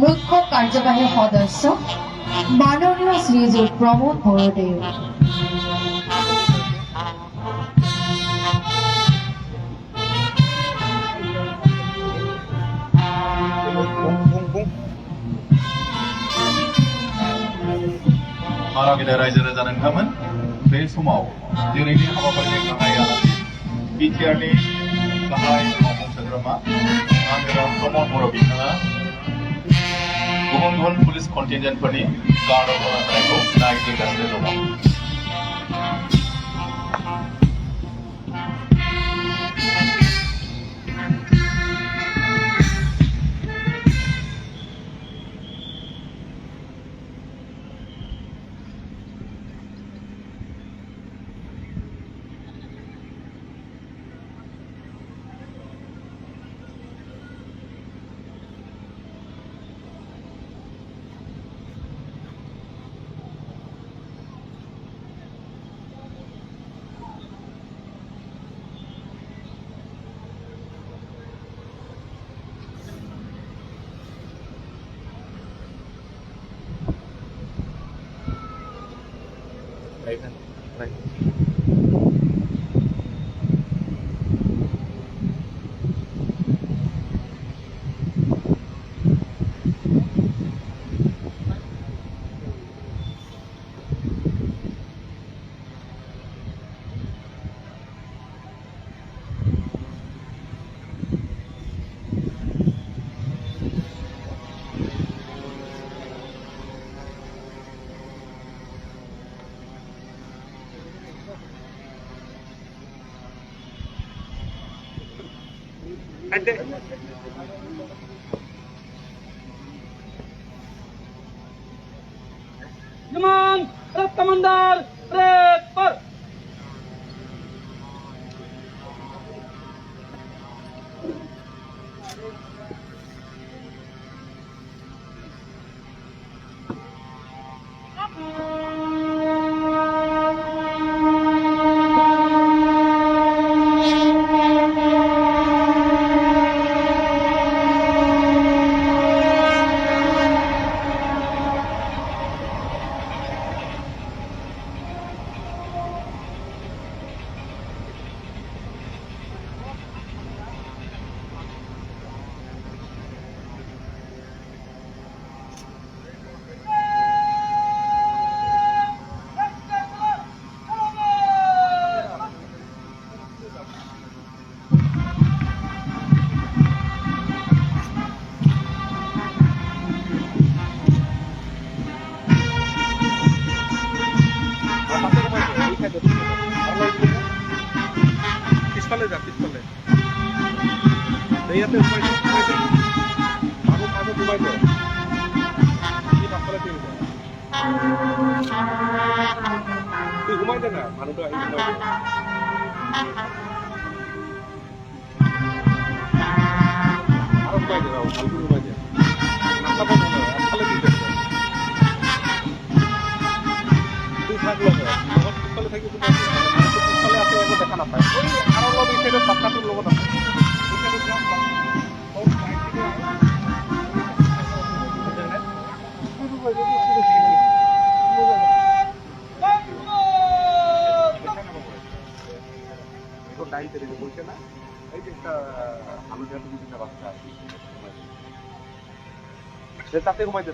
মুখ্য কাৰ্যবাহী সদস্য মাননীয় শ্ৰীযুত প্ৰমোদ বৰদেৱ। Maragida रायजो राजा नोंथांमोन बे समाव दिनैनि हाबाफारिनि गाहाय आलासि बिटिआरनि गाहाय मावफुं सोद्रोमा आंग्रा प्रमोद बर' बिथाङा गुबुन गुबुन पुलिस कन्टिनजेन्टफोरनि गार्ड अफ अनार होनायखौ नायगिरगासिनो दङ। Jemaah Komandan Rektor. Pistolet ya, pistolet. Daya tuh rumah itu. Aku rumah itu. Ini pistolet itu. Itu rumah itu nggak? Mana tuh ini rumah itu? Aku rumah itu, aku rumah itu. Nasta apa mana? Pistolet itu. Itu satu lagi. Nomor pistolet lagi itu. Pistolet apa yang udah kenapa? Kalau lo bisa itu satu tuh lo kenapa? ডাইল করে বলছে না এই যে একটা আলু জাতীয় বিভিন্ন বাচ্চা আছে তাতে ঘুমাইতে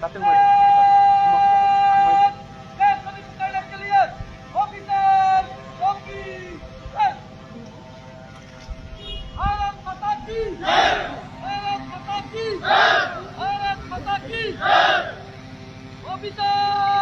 Officer!